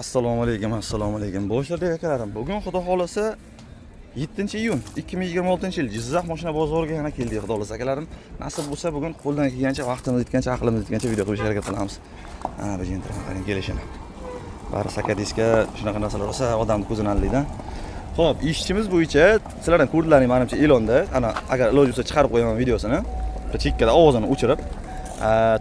Assalomu alaykum. Boshlarda akalarim. Bugun xudo xolasa 7-iyun 2026-yil Jizzax mashina bozoriga yana keldik, xudo xolasa akalarim. Nasib bo'lsa bugun qo'ldan kelgancha, vaqtimiz yetgancha, aqlimiz yetgancha video qilishga harakat qilamiz. Bu jentralarning kelishini. Bari sakadiska shunaqa narsalar olsa odamni ko'zini aldaydi. Xo'p, ishchimiz bo'yicha sizlardan ko'rdilaring menimcha e'londa, ana agar iloji bo'lsa chiqarib qo'yaman videosini. Chekkada ovozini o'chirib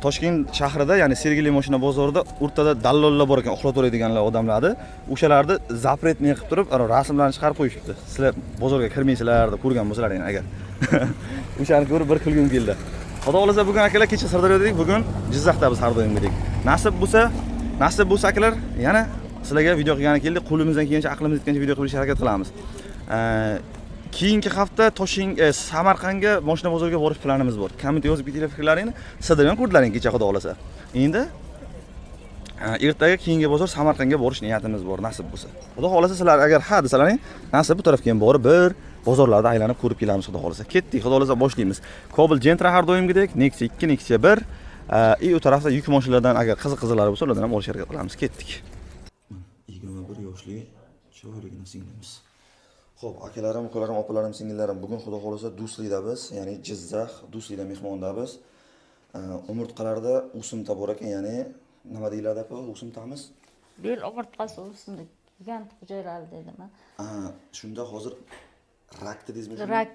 Toshkent shahrida, ya'ni Sergeli mashina bozorida o'rtada dallollar bor ekan, uxlatib o'raydiganlar odamlarni. O'shalarni zapretni qilib turib, rasmlarni chiqarib qo'yishibdi. Sizlar bozorga kirmaysizlar deb ko'rgan bo'lsalaring agar. O'shani ko'rib bir kulgim keldi. Xudo xolasa bugun akalar kecha Sirdaryoda edik, bugun Jizzaxda biz har doim edik. Nasib bo'lsa akalar yana sizlarga video qilgani keldik. Qo'limizdan kelgancha, aqlimiz yetgancha video qilishga harakat qilamiz. Keyingi hafta Samarqandga mashina bozoriga borish planimiz bor. Komment yozib ketinglar fikrlaringni. Sizlar ham ko'rdilaring kecha xudo xolasa. Endi ertaga keyingi bozor Samarqandga borish niyatimiz bor, nasib bo'lsa. Xudo xolasa sizlar agar ha desalaring, nasib bu tarafga ham borib bir bozorlarda aylanib ko'rib kelamiz xudo xolasa. Ketdik, xudo xolasa boshlaymiz. Kobul Gentra har doimgidek Nexia 2, Nexia 1 u tarafda yuk mashinalardan agar qiziqlari bo'lsa, ulardan ham olishga harakat qilamiz. Ketdik. 21 yoshli cho'rigina singlimiz. Xo'p, akalarim, ukalarim, opalarim, singillarim, bugun xudo xolasa Duslida biz, ya'ni Jizzax Duslida mehmondamiz. Umurtqalarda o'simta bor ekan, ya'ni nima deyiladi aka, o'simtamiz? Bel umurtqasi o'simlik, gigant joylari deyman. Shunda hozir rak dedingizmi? Rak.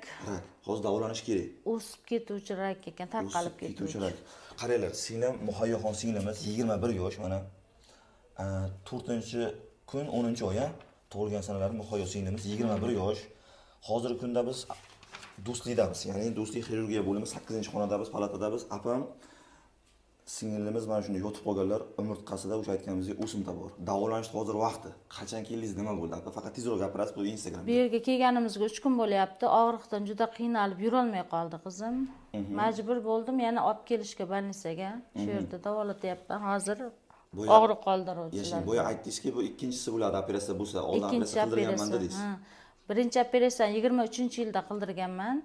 Hozir davolanish kerak. O'sib ketuvchi rak ekan, tarqalib ketuvchi rak. Qaranglar, singlim Muhayyoxon singlimiz 21 yosh mana. 4-kun 10-oy tug'ilgan sanalari Muhayyo singlimiz 21 yosh. Hozirgi kunda biz Duslidamiz, ya'ni Dusli xirurgiya bo'limi 8-xonadamiz, palatadamiz. Apam singlimiz mana shunday yotib qolganlar, umurtqasida o'sha aytganimizdek o'simta bor. Davolanish hozir vaqti. Qachon keldingiz, nima bo'ldi aka? Faqat tezroq gapirasiz, bu Instagram. Bu yerga kelganimizga 3 kun bo'lyapti. Og'riqdan juda qiynalib yura olmay qoldi qizim. Majbur bo'ldim yana olib kelishga больницаga. Shu yerda davolatyapman hozir. Og'riq qoldiruvchilar. Boya aytdingizki, bu ikkinchisi bo'ladi, operatsiya bo'lsa, oldin operatsiya qildirganman dedingiz. Birinchi operatsiyani 23-yilda qildirganman.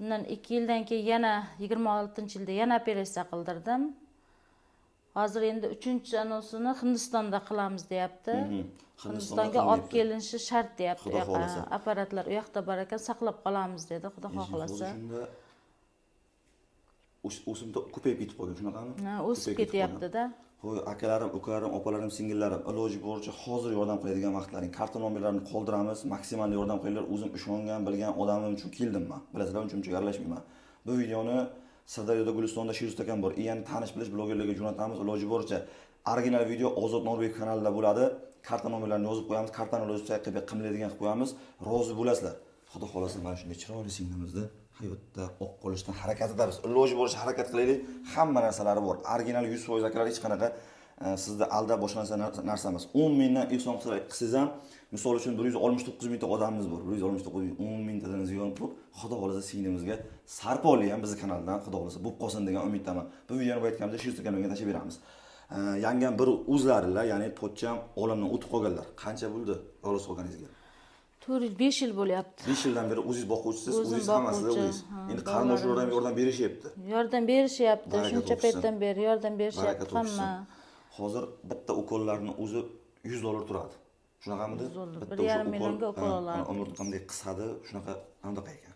Undan 2 yildan keyin yana 26-yilda yana operatsiya qildirdim. Hozir endi 3-anosini Hindistonda qilamiz deyapti. Hindistonga olib kelinishi shart deyapti. Apparatlar u yoqda bor ekan, saqlab qolamiz dedi, xudo xohlasa. O'simta ko'payib ketib qolgan, shunaqami? O'sib ketyapti-da. Xo'y, akalarim, ukalarim, opalarim, singillarim, iloji boricha hozir yordam qiladigan vaqtlaring, karta nomerlarini qoldiramiz, maksimal yordam qilinglar. O'zim ishongan, bilgan odamim uchun keldim men. Bilasizlar, unchuncha aralashmayman. Bu videoni Sirdaryoda Gulistonda Shirus akam bor. Yana tanish bilish blogerlarga jo'natamiz. Iloji boricha original video Ozod Norbek kanalida bo'ladi. Karta nomerlarini yozib qo'yamiz, kartani o'zimizcha qiladigan qilib qo'yamiz. Rozi bo'lasizlar. Xudo xolasa mana shunday chiroyli singlimizni hayotda oq qolishdan harakatidamiz. Iloji boricha harakat qilaylik. Hamma narsalari bor. Original 100% akalar hech qanaqa sizni aldab boshlansa narsa emas. 10 mingdan ehson qilsangiz ham, misol uchun 169 mingta odamimiz bor. 169 ming, 10 mingtadan ziyod bo'lib, xudo xolasa singlimizga Sarpoli ham bizning kanaldan xudo xolasa bo'lib qolsin degan umiddaman. Bu videoni aytganimda shu kanalga tashlab beramiz. Yangam bir o'zlarilar, ya'ni pochcham olamdan o'tib qolganlar. Qancha bo'ldi yo'los qolganingizga? 5 yil bo'lyapti. 5 yildan beri o'zingiz boquvchisiz, o'zingiz hammasida o'zingiz. Endi qarindoshlar ham yordam berishyapti. Yordam berishyapti. Shuncha paytdan beri yordam berishyapti hamma. Hozir bitta ukollarning o'zi $100 turadi. Shunaqamidi? Bitta 1,5 millionga ukol oladi. Umurtqamdek qisadi, shunaqa anaqa ekan.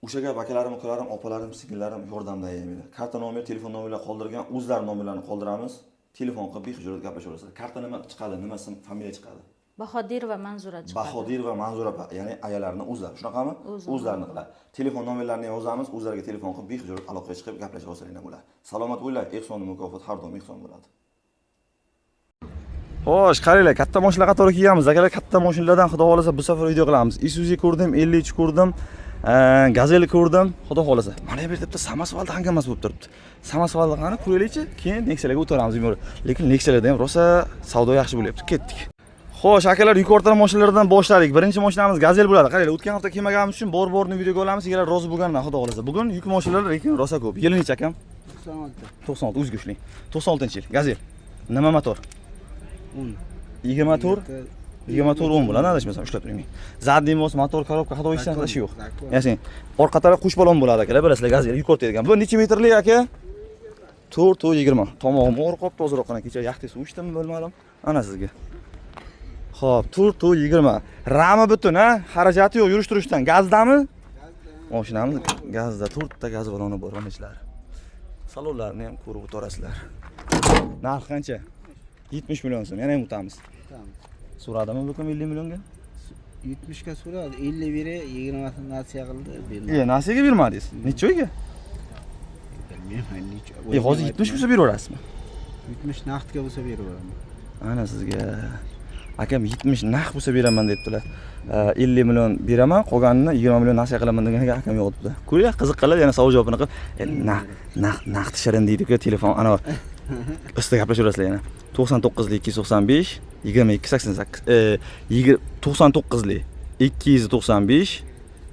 O'shaga akalarim, ukalarim, opalarim, singillarim yordamda yeymilar. Karta nomer, telefon nomerlari qoldirgan, o'zlari nomerlarini qoldiramiz. Telefon qilib bexijolat gaplashaverasizlar. Karta nima chiqadi, nima ism, familiya chiqadi. Bahodir va Manzura chiqadi. Bahodir va Manzura, ya'ni ayollarning o'zlari. Shunaqami? O'zlarini qiladi. Telefon nomerlarini yozamiz, o'zlariga telefon qilib bexijolat aloqaga chiqib gaplasha olsanglar bo'ladi. Salomat bo'linglar, ehsonni mukofot har doim ehson bo'ladi. Xo'sh, qaranglar, katta mashinalar qatori kelganmiz. Akalar, katta mashinalardan xudo xolasa bu safar video qilamiz. Isuzu ko'rdim, 53 ko'rdim, Gazel ko'rdim, xudo xolasa. Mana bu yerda Samasvalda hangamas bo'lib turibdi. Samasvalda qani ko'raylikchi, keyin Nexialarga o'tiramiz yumor. Lekin Nexialarda ham rosa savdo yaxshi bo'lyapti. Ketdik. Xo'sh, akalar, yuqorida mashinalardan boshladik. Birinchi mashinamiz Gazel bo'ladi. Qaranglar, o'tgan hafta kelmaganimiz uchun bor-borni videoga olamiz. Sizlar rozi bo'lganman, xudo xolasa. Bugun yuk mashinalar lekin rosa ko'p. Yili necha akam? 96 o'zga ishlang. 96-yil. Gazel. Nima motor? 20 10 bo'ladi, adashmasam, ushlab turing. Zadniy mos, motor, korobka, hato hech narsa yo'q. Ya'ni orqa taraf qush balon bo'ladi akalar, bilasizlar, Gazel yuk ortaydigan. Bu necha metrli aka? 420. Tomog'im og'rib qolibdi ozroqgina. Kecha yaxta suv ichdimmi bilmadim. Ana sizga. Xo'p, 420. Rami butun, ha? Xarajati yo'q yurish-turishdan. Gazdami? Mashinamiz gazda, 4 ta gaz baloni bor mana ishlari. Salonlarni ham ko'rib o'tarasizlar. Narx qancha? 70 million so'm. Yana ham o'tamiz. Tamam. So'radimi bu kim 50 millionga? 70 ga so'radi. 50 beri 20 sini nasiya qildi. Nasiyaga bermadingiz. Necha oyga? Bilmayman necha. Hozir 70 bo'lsa beraverasizmi? 70 naqdga bo'lsa beraveraman. Ana sizga. Akam 70 naqd bo'lsa beraman debdilar. 50 million beraman, qolganini 20 million nasiya qilaman deganiga akam yo'qdi. Ko'ring, qiziq qiladi, yana savol javobini qilib, naqd shirin deydi-ku, telefon ana ustida gaplashaverasizlar yana. 99lik 295 2288 99lik 295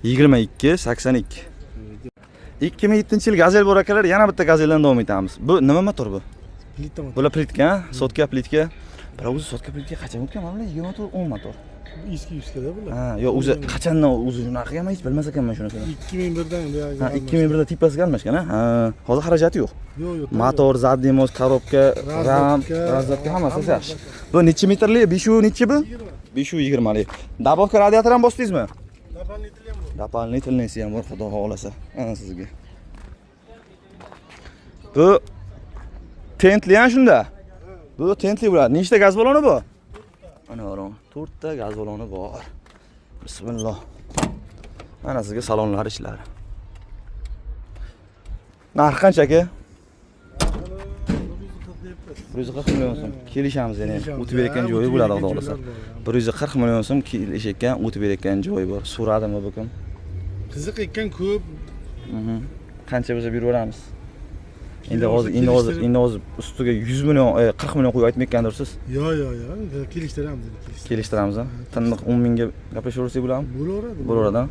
2282 2007-yil gazel bor akalar, yana bitta gazeldan davom etamiz. Bu nima motor bu? Plitka motor. Bular plitka, sotka plitka. Biroq o'zi sotka plitka qachon o'tgan mana 20 motor, 10 motor. Eski yuskada bular. Ha, yo o'zi qachondan o'zi shunaqa ham hech bilmas ekanman shunisi. 2001dan buyog'i. Ha, 2001da tipasiga almashgan, ha. Hozir xarajati yo'q. Yo'q. Motor, zadniy moz, korobka, ram, razzatka hammasi yaxshi. Bu necha metrli? 5 necha bu? 520 lik. Dabovka radiator ham bosdingizmi? Doполнительный ham bor. Doполнительныйsi ham bor, xudo xolasa. Ana sizga. Bu tentli ham shunda. Bu tentli bo'ladi. Nechta gaz baloni bu? Ana qarang, 4 ta gaz baloni bor. Bismillah. Mana sizga salonlar ishlari. Narx qancha aka? 140 million so'm. Kelishamiz yana. O'tib berayotgan joyi bo'ladi xudo xolasa. 140 million so'm kelishayotgan, o'tib berayotgan joyi bor. So'radimi bu kim? Qiziq ekan ko'p. Qancha bo'lsa beraveramiz. Endi hozir ustiga 100 million, 40 million qo'yib aytmayotgandirsiz. Yo'q. Kelishtiramiz. Kelishtiramiz. Tiniq 10 mingga gaplashaversak bo'ladimi? Bo'laveradi. Bo'laveradi.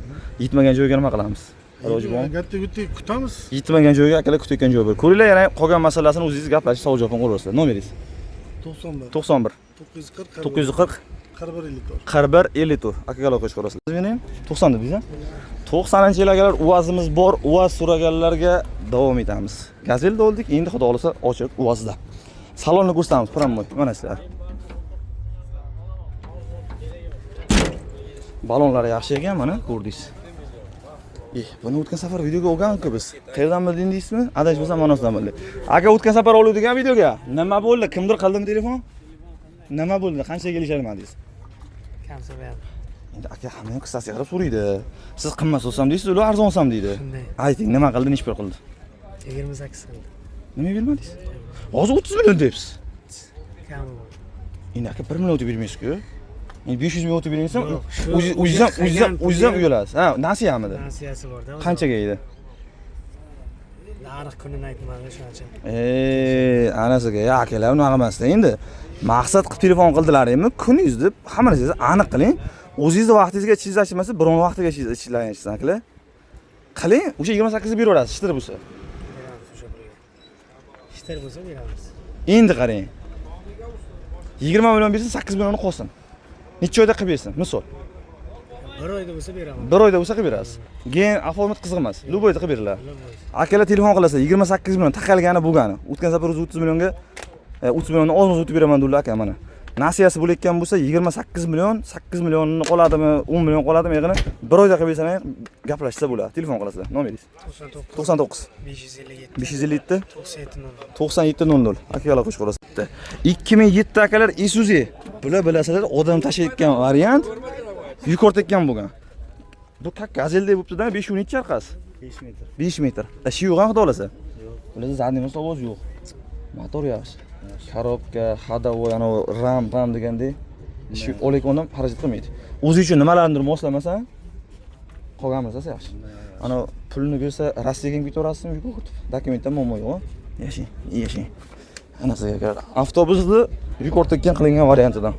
Yetmagan joyga nima qilamiz? Iloji bormi? Gatta-gutti kutamiz. Yetmagan joyga akalar kutayotgan joy bor. Ko'ringlar, yana qolgan masalasini o'zingiz gaplashib savol javob qilaverasizlar. Nomeringiz? 91 91 940 4154. Akaga aloqa qilib ko'rasizlar. Meni 90 dedingiz, ha? 90-yil akalar uvazimiz bor. Uvaz so'raganlarga davom etamiz. Gazelda oldik, endi xudo xolasa ochiq uvazda. Salonni ko'rsatamiz, promoy. Mana sizlar. Balonlari yaxshi ekan, mana ko'rdingiz. Buni o'tgan safar videoga olgan-ku biz. Qayerdan bildingiz deysizmi? Adashmasam manosidan bildik. Aka o'tgan safar oluvdigan videoga nima bo'ldi? Kimdir qildimi telefon? Nima bo'ldi? Qanchaga kelishalmadingiz? Kam so'rayapti. Endi aka hamma ham qissasiga qarab so'raydi. Siz qimmat olsam deysiz, ular arzon olsam deydi. Shunday. Ayting, nima qildi, necha pul qildi? 28 qildi. Nima bermadingiz? Hozir 30 million deysiz. Kam bu. Endi aka 1 million o'tib bermaysiz-ku. Endi 500 ming o'tib beringizmi? Yo'q, shu O'zingiz ham uyalasiz. Ha, nasiyamidi? Nasiyasi bor-da. Qanchaga edi? Narx kunini aytmadi shuncha. Anasiga, ya akalar unaqa emas-da. Endi maqsad qilib telefon qildilaringmi? Kuningiz deb hamma narsangizni aniq qiling. O'zingizning vaqtingizga chizlashmasa, biron vaqtiga chizlaysiz, akalar. Qiling, o'sha 28 ni beraverasiz, ishtir bo'lsa. Beramiz o'sha pulga. Ishtir bo'lsa beramiz. Endi qarang. 20 million bersa 8 million qolsin. Necha oyda qilib bersin? Misol. 1 oyda bo'lsa beraman. 1 oyda bo'lsa qilib berasiz. Keyin aformat qiziq emas. Luboyda qilib beriladi. Akalar telefon qilasa 28 million taqalgani bo'lgani. O'tgan safar 30 millionga 30 millionni oz o'tib beraman dedilar aka mana. Nasiyasi bo'layotgan bo'lsa 28 million, 8 millionni qoladimi, 10 million qoladimi yig'ini 1 oyda qilib bersangiz gaplashsa bo'ladi. Telefon qilasizlar. Nomeringiz? 99 557 9700. Akaga aloqa qilib ko'rasiz. 2007 akalar Isuzu. Bular bilasizlar, odam tashiyotgan variant yuqortayotgan bo'lgan. Bu kak gazeldek bo'libdi-da, 5 necha arqasi? 5 metr. 5 metr. Ishi yo'q ham xudo xolasa. Bularda zadniy motor ovoz yo'q. Motor yaxshi. Korobka, hadovoy, ana ram degandek. Ishi olekondan xarajat qilmaydi. O'zi uchun nimalarnidir moslamasa, qolgan bo'lsa yaxshi. Ana pulni bersa, Rossiyaga ham ketaverasizmi, yuqortib. Dokumentdan muammo yo'q. Yashing. Anasiga avtobusni yuqortayotgan qilingan variantidan.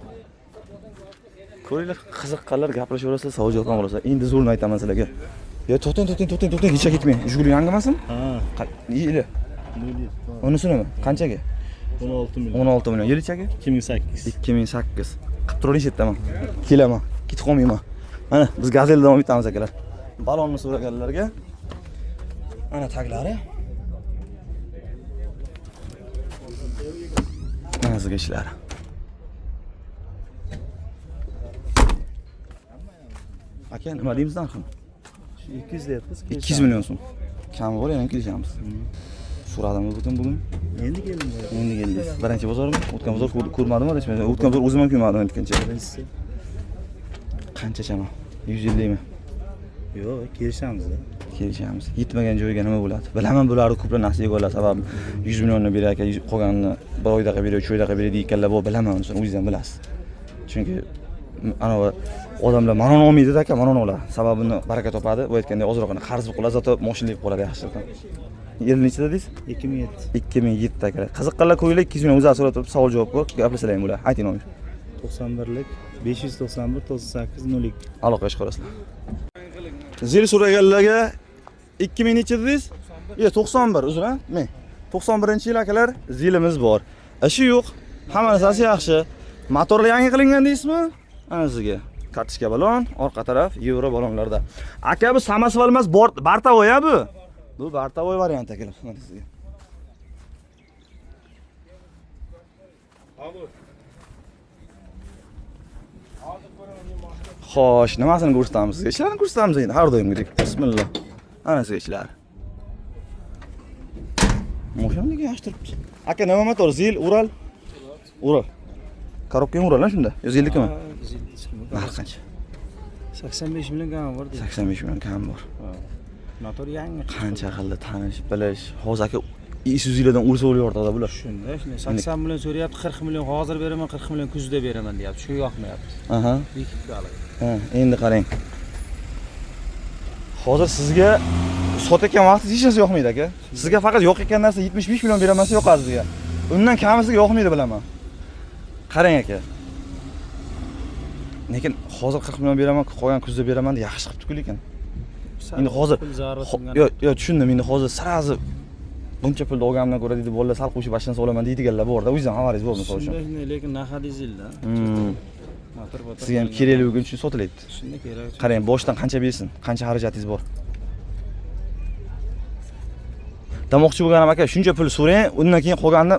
Ko'ringlar, qiziqqanlar gaplashaverasizlar, savol javob qilasizlar. Endi zo'rni aytaman sizlarga. Yo, to'xtang, hech ketmang. Jiguli yangimasmi? Ha. Yili. Unisi nima? Qanchaga? 16 million. 16 million. Yilichaga? 2008. 2008. Qilib turing yerdaman. Kelaman. Ketib qolmayman. Mana biz gazelda davom etamiz akalar. Balonni so'raganlarga ana taglari. sizga ishlar. Aka, nima deymiz narxini? Shu 200 deyapmiz. 200 million so'm. Kam bor, yana kelishamiz. So'radimmi bugun? Endi keldim. Endi keldingiz. Birinchi bozormi? O'tgan bozor ko'rmadimmi? O'tgan bozor o'zim ham ko'rmadim aytgancha. Birinchisi. Qancha chama? 150 mi? Yo'q, kelishamiz-da. Kelishamiz. Yetmagan joyga nima bo'ladi? Bilaman bularni ko'plar nasib yeganlar sabab 100 millionni berar aka, qolganini 1 oydaqa beradi, 3 oydaqa beradi deganlar bor, bilaman uni, o'zingiz ham bilasiz. Chunki ana odamlar manoni olmaydi aka, manoni oladi. Sababini baraka topadi. Bu aytgandek ozroqini qarz qiladi, zato moshinlik qoladi yaxshilikdan. Yil nechida deysiz? 2007. 2007 aka. Qiziqqanlar qo'yinglar, 200 million o'zlari so'rab turib savol javob bor, gaplashaylik bular. Ayting nomi. 91lik 591 98 02. Aloqa chiqarasizlar. Zil so'raganlarga 2000 necha dedingiz? 91, uzr ha? Men 91-yil akalar zilimiz bor. Ishi yo'q, hamma narsasi yaxshi. Motorlar yangi qilingan deysizmi? Ana sizga. Kartochka balon, orqa taraf yevro balonlarda. Aka bu samasval emas, bartavoy ya bu. Bu bartavoy variant akalar, mana sizga. Xo'sh, nimasini ko'rsatamiz sizga? Ishlarini ko'rsatamiz endi, har doimgidek. Bismillah. Ana sizga ishlar. Mo'shinaga yaxshi turibdi. Aka, nima motor? Zil, Ural? Ural. Korobkang Ural-a shunda? 150 mi? Narx qancha? 85 million kam bor deydi. 85 million kam bor. Motor yangi. Qancha qildi tanish, bilish. Hozir aka Isuzu'lardan ursa o'layo'rdi bular. Shunda, 80 million so'rayapti, 40 million hozir beraman, 40 million kuzda beraman deyapti. Shu yoqmayapti. Aha. Bekitgalik. Ha, endi qarang. Hozir sizga sotayotgan vaqtingiz hech narsa yoqmaydi aka. Sizga faqat yoqayotgan narsa 75 million beraman desa yoqadi sizga. Undan kamisiga yoqmaydi bilaman. Qarang aka. Lekin hozir 40 million beraman, qolgan kuzda beraman deb yaxshi qilib lekin. Endi hozir yo'q, tushundim. Endi hozir sarazi buncha pulni olganimdan ko'ra deydi, bolalar sal qo'shib bashdan olaman deydiganlar bor-da. O'zingizdan xabaringiz bormi misol uchun? Shunday, lekin nahadizilda. Motor Sizga ham kerakli bo'lgan uchun sotilyapti. Shunda kerak. Qarang, boshdan qancha bersin? Qancha xarajatingiz bor? Damoqchi bo'lganim aka, shuncha pul so'rang, undan keyin qolganini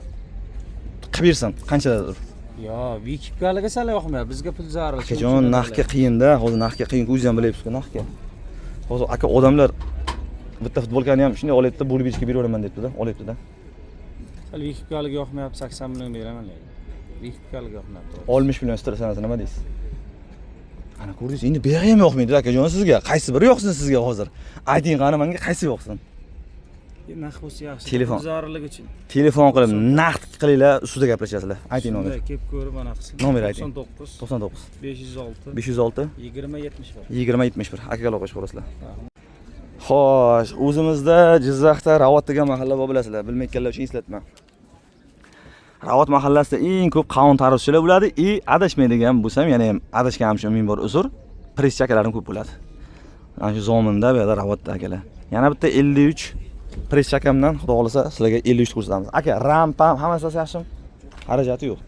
qilib bersin. Qanchadir? Yo, bekitgaliga sal yoqmayapti. Bizga pul zarur. Akajon, narxga qiyin-da. Hozir narxga qiyin, o'zingiz ham bilayapsiz-ku, narxga. Hozir aka odamlar bitta futbolkani ham shunday olyapti, bo'lib berishga beraveraman debdi-da, olyapti-da. Sal bekitgaliga yoqmayapti, 80 million beraman lekin. Bekitgaliga yoqmayapti. 60 million strasanasi nima deysiz? Ana ko'rdingiz, endi beri ham yoqmaydi akajon sizga. Qaysi biri yoqsin sizga hozir? Ayting qani menga qaysi yoqsin? Narx bo'lsa yaxshi. Telefon. Zarurligi uchun. Telefon qilib naqd qilinglar, ustida gaplashasizlar. Ayting nomer. Kelib ko'rib ana qilsin. Nomer ayting. 99 99 506 506 20 71. 2071 akaga aloqa chiqarasizlar. Xo'sh, o'zimizda Jizzaxda Ravot degan mahalla bor bilasizlar. Bilmayotganlar uchun eslatman. Ravot mahallasida eng ko'p qavun tarozchilar bo'ladi. Adashmaydigan bo'lsam, yana ham adashganim uchun ming bor uzr. Press chakalarim ko'p bo'ladi. Ana shu zominda bu yerda Ravotda akalar. Yana bitta 53 press chakamdan xudo xolasa sizlarga 53 ko'rsatamiz. Aka, rampam hammasi yaxshimi? Xarajati yo'q.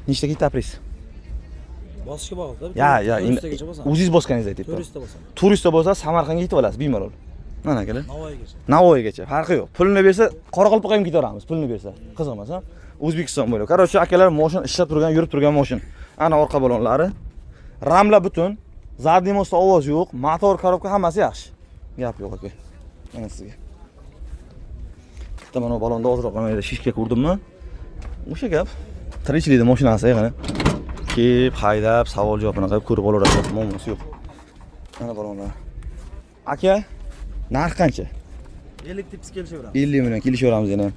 Nechta gita press? Bosishga bog'liq-da. Ya, o'zingiz bosganingiz aytibdi. Turistda bo'lsa Samarqandga yetib olasiz bemalol. Mana akalar. Navoiygacha. Farqi yo'q. Pulni bersa, Qoraqalpoqqa ham ketaveramiz. Pulni bersa. Qiziq emas, ha? O'zbekiston bo'ladi. Qarochi akalar, mashin ishlab turgan, yurib turgan mashin. Ana orqa balonlari. Ramla butun. Zardimosda ovoz yo'q, motor, korobka hammasi yaxshi. Gap yo'q aka. Mana sizga. Bitta mana balonda ozroq mana shishka ko'rdimmi? O'sha gap. Tirikchilikda mashinasi qani. Kep, haydab, savol javobini qilib ko'rib olaverasiz. Muammosi yo'q. Mana balonlar. Aka, narx qancha? 50 tips kelishaveramiz. 50 million kelishaveramiz yana.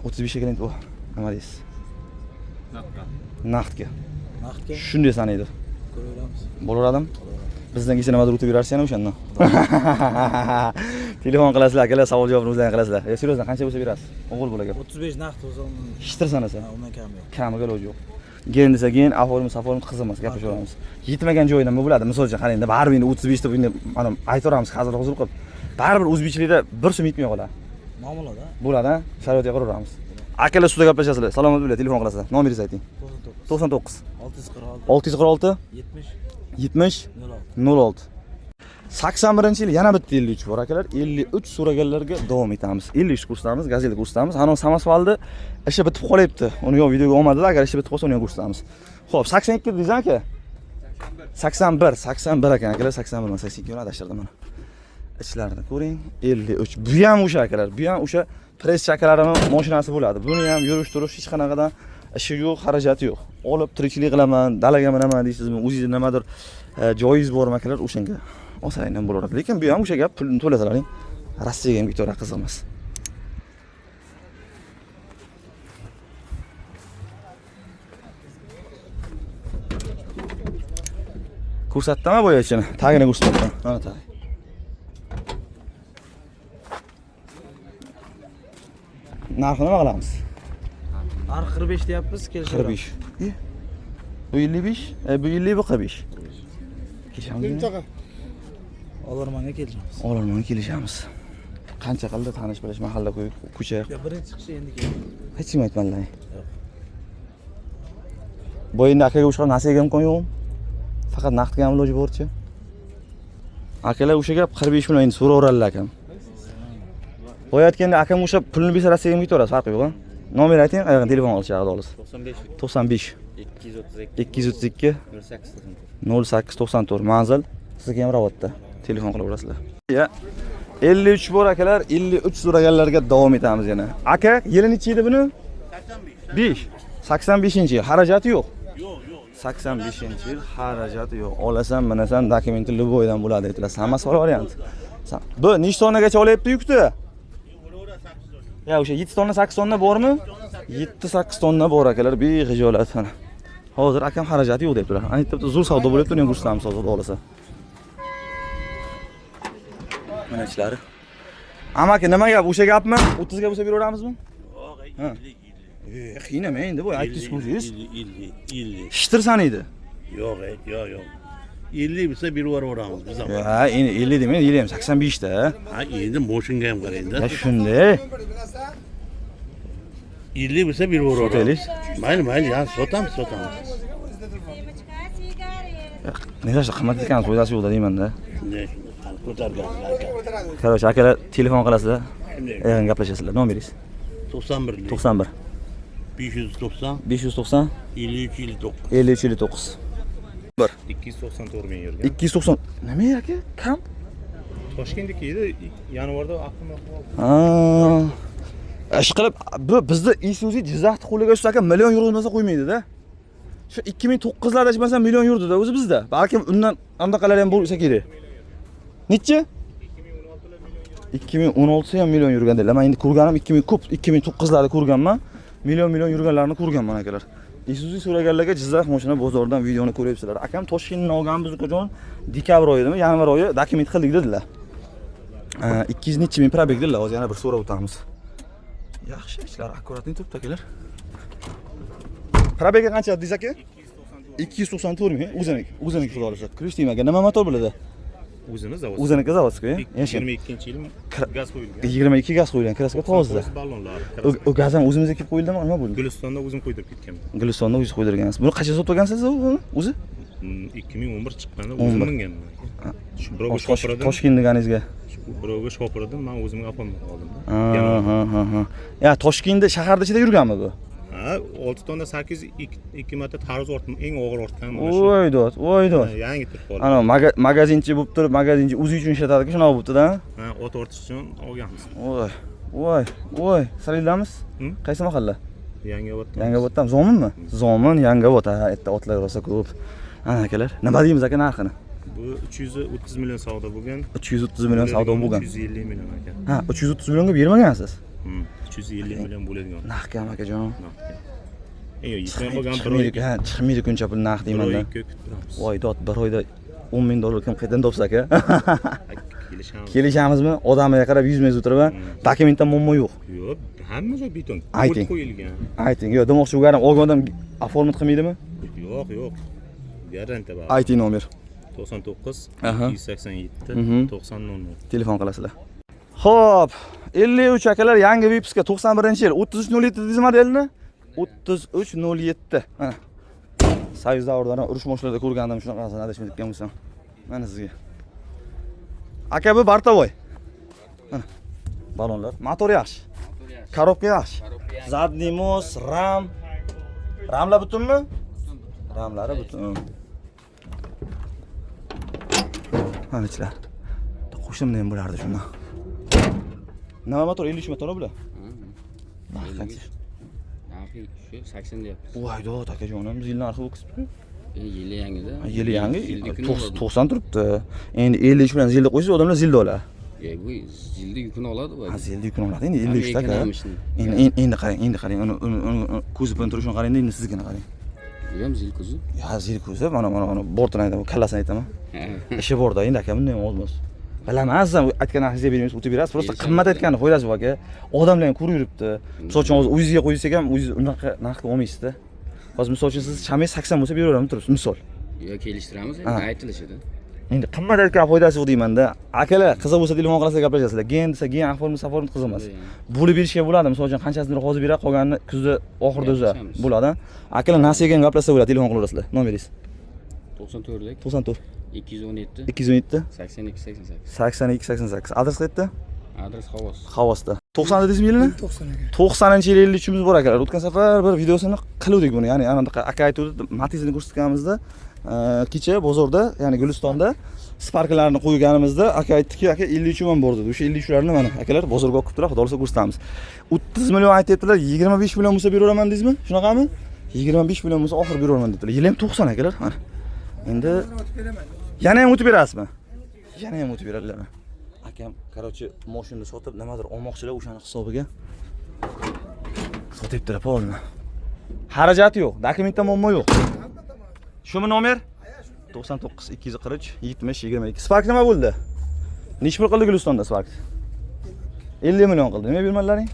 35 ga bu. Nima deysiz? Naqdga. Naqdga. Shunday sanaydi. Ko'raveramiz. Bo'laveradimi? Bizdan kecha nimadir o'tib yurarsiz yana o'shandan. Telefon qilasizlar, akalar, savol javobni o'zlaring qilasizlar. Seriyozdan qancha bo'lsa berasiz? O'g'il bola gap. 35 naqd o'zi. Hishtir sanasa. Undan kam yo'q. Kamiga iloji yo'q. Gen desa gen, ahvolim qiz emas, gaplashaveramiz. Yetmagan joyidan nima bo'ladi? Misol uchun qarang, baribir endi 35 deb endi mana aytaveramiz, hozir qilib. Baribir o'zbekchilikda bir so'm yetmay qoladi. Ma'mulada. Bo'ladi, sharoitga qaraveramiz. Akalar suvda gaplashasizlar. Salomat bo'ling, telefon qilasizlar. Nomeringizni ayting. 99 646 646 70 70 06. 81-yil yana bitta 53 bor akalar. 53 so'raganlarga davom etamiz. 53 kursdamiz, Gazeli kursdamiz. Ana Samasvalda ishi bitib qolyapti. Uni yo'q videoga olmadilar. Agar ishi bitib qolsa uni ham ko'rsatamiz. Xo'p, 82 dedingiz aka? 81 ekan akalar, 81 82 ni adashtirdim mana. Ichlarini ko'ring, 53. Bu ham o'sha akalar, bu ham o'sha press chakalarini mashinasi bo'ladi. Buni ham yurish turish hech qanaqadan ishi yo'q, xarajati yo'q. Olib tirikchilik qilaman, dalaga minaman deysizmi? O'zingiz nimadir joyiz bormi akalar o'shanga? Olsang ham bo'laveradi. Lekin bu ham o'sha gap pulni to'lasalaring. Rossiyaga ham ketaveradi, qiziq emas. Ko'rsatdimmi bo'yachini? Tagini ko'rsatdim. Mana tag. Narxini nima qilamiz? Narx 45 deyapmiz, kelishamiz. 45. Bu 55, bu 50, bu 45. Kelishamiz. Olormonga kelishamiz. Olormonga kelishamiz. Qancha qildi tanish bilish mahalla ko'cha. Birinchi chiqishi endi keldi. Hech kim aytmadilar. Bo'yinda akaga o'sha nasiyaga imkon yo'qmi? Faqat naqdga ham iloji borchi. Akalar o'sha gap 45 million endi so'raveradilar akam. Qo'yayotganda akam o'sha pulni bersa Rossiyaga ketaveradi, farqi yo'q-a. Nomer ayting, ayog'ini telefon olishadi xolos. 95 232 0894 manzil sizga ham ravatda telefon qilaverasizlar. Ya 53 bor akalar, 53 so'raganlarga davom etamiz yana. Aka, yili necha edi buni? 5. 85-yil, xarajati yo'q. 85-yil, xarajati yo'q. Olasan, minasan, dokumenti любойdan bo'ladi aytdilar. Hammasi variant. Bu nechta tonagacha olyapti yukni? Ya o'sha 7 tonna, 8 tonna bormi? 7-8 tonna bor akalar, bexijolat mana. Hozir akam xarajati yo'q debdilar. Aytibdi, zo'r savdo bo'lyapti, uni ham ko'rsatamiz hozir olasa. Mana ishlari. Amaki, nima gap? O'sha gapmi? 30 ga bo'lsa beraveramizmi? Ha. Qiynama endi bu aytdingiz ko'zingiz. 50. Shtirsan edi. Yo'q, yo'q. 50 bo'lsa berib yuboramiz biz ham. Ha, endi 50 demang, yili ham 85 da. Ha, endi moshinga ham qarang-da. Ya shunday. 50 bo'lsa berib yuboramiz. Sotaylik. Mayli, ya sotamiz. Nega qimmat ekan, foydasi yo'q deyman-da. Shunday ko'targanlar aka. Короче, akalar telefon qilasizlar. Yig'in gaplashasizlar. Nomingiz? 91 91 590 590 53 59 53 59. 1 294 ming yurgan. 290. Nima aka? Kam? Toshkentdagi edi, yanvarda aqlma qoldi. Ha. Ish qilib, bu bizda Isuzu Jizzaxni qo'liga tushsa aka million yuro bo'lmasa qo'ymaydi-da. Shu 2009larda aytmasam million yurdi-da o'zi bizda. Balkim undan andaqalar ham bo'lsa kerak. Necha? 2016 ham million yurganda. Men endi ko'rganim 2000 ko'p 2009larda ko'rganman. Million yurganlarni ko'rganman akalar. Isuzu so'raganlarga Jizzax mashina bozoridan videoni ko'ryapsizlar. Akam Toshkentni olganmiz qachon? Dekabr oyidami, yanvar oyi dokument qildik dedilar. 200 necha ming probeg dedilar. Hozir yana bir so'rab o'tamiz. Yaxshi ishlar, akkuratni turibdi akalar. Probega qancha dedingiz aka? 294 ming. O'ziniki xudo xolisa. Krishtimaga nima motor bo'ladi? O'ziniki zavodskiy. 22-yil gaz qo'yilgan. 22 gaz qo'yilgan, kraska toza. Ballonlar. O gaz ham o'zimizga kelib qo'yildimi, nima bo'ldi? Gulistonda o'zim qo'ydirib ketganman. Gulistonda o'zingiz qo'ydirgansiz. Buni qancha sotib olgansiz o'zi? 2011 chiqqanda o'zim minganman. Shu birovga shopiradim. Toshkent deganingizga. Birovga shopiradim, men o'zimga olib qoldim. Ha. Ya Toshkentda shaharda ichida yurganmi bu? Ha, 6 tonna 8 2 marta tarvuz ortdim, eng og'ir ortgan mana shu. Voy dod. Yangi turib qoldi. Ana magazinchi bo'lib turib, magazinchi o'zi uchun ishlatadi-ku, shunaqa bo'libdi-da. Ha, ot ortish uchun olganmiz. Voy. Salidamiz? Qaysi mahalla? Yangioboddan. Yangioboddan. Zominmi? Zomin, Yangiobod. Ha, erta otlar rosa ko'p. Ana akalar, nima deymiz aka narxini? Bu 330 million savdo bo'lgan. 330 million savdo bo'lgan. 350 million aka. Ha, 330 millionga bermagansiz? 350 million bo'ladigan. Naqdmi akajon? Yetmay qolgan chiqmaydi kuncha pul naqd deyman-da. Voy dod, bir oyda 10 ming dollar kim qayerdan topsa aka? Kelishamizmi? Odamiga qarab 100 ming o'tirib, dokumentda muammo yo'q. Yo'q, hamma joy beton. Ayting. Qo'yilgan. Ayting, yo'q, demoqchi bo'lganim olgan odam oformit qilmaydimi? Yo'q. Garantiya bor. Ayting nomer. 99 Aha. 287 90 Telefon qilasizlar. Xo'p, 53 akalar yangi Vipuska 91-yil 3307 dedingiz modelni? 3307. Mana. Soyuz davridan urush mashinalarida ko'rgandim shunaqasini adashmayotgan bo'lsam. Mana sizga. Aka bu Bartavoy. Balonlar. Motor yaxshi. Korobka yaxshi. Zadniy mos, ram. Ramlar butunmi? Ramlari butun. Mana ichlar. Qo'shimda ham bo'lardi shundan. Nima motor? 53 motor bular. Qancha? Narxi shu 80 deyapmiz. Voy dod akajonim, yil narxi bu qismi. Yili yangida. Yili yangi 90 turibdi. Endi 53 bilan zilda qo'ysa odamlar zilda oladi. Bu zilda yukini oladi bu. Ha, zilda yukini oladi. Endi 53 taka. Endi qarang, uni ko'zi bilan turishini qarang, endi sizgina qarang. Bu ham zil ko'zi. Ya zil ko'zi, mana bortini aytaman, kallasini aytaman. Ishi borda, endi aka bunday olmas. Bilaman, sizlar aytgan narxingizga bermaysiz, o'tib berasiz. Просто qimmat aytganini qo'yasiz aka. Odamlar ham ko'rib yuribdi. Misol uchun hozir o'zingizga qo'ysak ham, o'zingiz unaqa narxga olmaysizda. Hozir misol uchun siz chamangiz 80 bo'lsa beraveramiz turibsiz, misol. Yo kelishtiramiz, endi aytilishadi. Endi qimmat aytgan foydasi yo'q deyman-da. Akalar, qiziq bo'lsa telefon qilasizlar, gaplashasizlar. Gen desa, gen ahvol qiziq emas. Bo'lib berishga bo'ladi. Misol uchun qanchasini hozir beradi, qolganini kuzda oxirida o'za bo'ladi. Akalar nasiyaga gaplashsa bo'ladi, telefon qilaverasizlar. Nomeringiz? 94lik 94 217 217 82 88. 82 88. Adres qayerda? Adres Xovos. Xovosda. 90 dedingizmi yilini? 90 aka. 90-yil 53-imiz bor akalar. O'tgan safar bir videosini qiluvdik buni. Ya'ni anaqa aka aytuvdi, Matizini ko'rsatganimizda, kecha bozorda, ya'ni Gulistonda Sparklarni qo'yganimizda aka aytdiki, aka 53 man bor dedi. O'sha 53larni mana akalar bozorga olib kelibdilar, xudo xolasa ko'rsatamiz. 30 million aytibdilar, 25 million bo'lsa beraveraman deysizmi? Shunaqami? 25 million bo'lsa oxir beraveraman dedilar. Yil ham 90 akalar. Mana. Endi yana ham o'tib berasizmi? Yana ham o'tib beradilar. Akam, короче, mashinani sotib, nimadir olmoqchilar o'shani hisobiga. Sotibdilar, polni. Xarajati yo'q, dokumentda muammo yo'q. Shumi nomer? 99 243 70 22. Spark nima bo'ldi? Necha pul qildi Gulistonda Spark? 50 million qildi. Nima bermanlaring?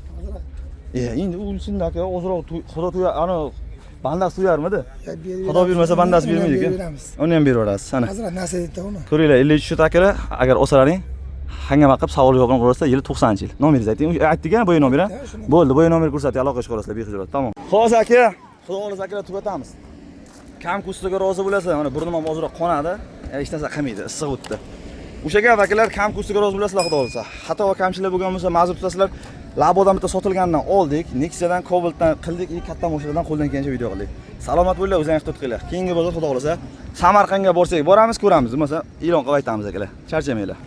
Endi o'lsin aka, ozroq xudo to'ya, ana bandasi to'yarmidi? Xudo bermasa bandasi bermaydi-ku. Uni ham beraverasiz. Sana. Hozir nasib etdi uni. Ko'ringlar, 53 takalar, agar olsalaring, hangama qilib savol javobini qo'yasizlar, yili 90-yil. Nomeringizni ayting. Aytdik-a, bo'yi nomer, ha? Bo'ldi, bo'yi nomer ko'rsating, aloqa chiqarasizlar, bexijolat. Tamom. Xo'sh aka, xudo xolasa akalar tugatamiz. Kam kursiga rozi bo'lasiz, mana burnim ham ozroq qonadi, hech narsa qilmaydi, issiq o'tdi. O'sha gap akalar, kam kursiga rozi bo'lasizlar, xudo xolasa. Xato va kamchiliklar bo'lgan bo'lsa, ma'zur tutasizlar. Labodan bitta sotilgandan oldik, Nexia'dan, Cobalt'dan qildik, katta mashinadan qo'ldan kelgancha video qildik. Salomat bo'linglar, o'zingizni tutqinglar. Keyingi bozor xudo xolasa Samarqandga borsak, boramiz, ko'ramiz, bo'lmasa e'lon qilib aytamiz akalar. Charchamanglar.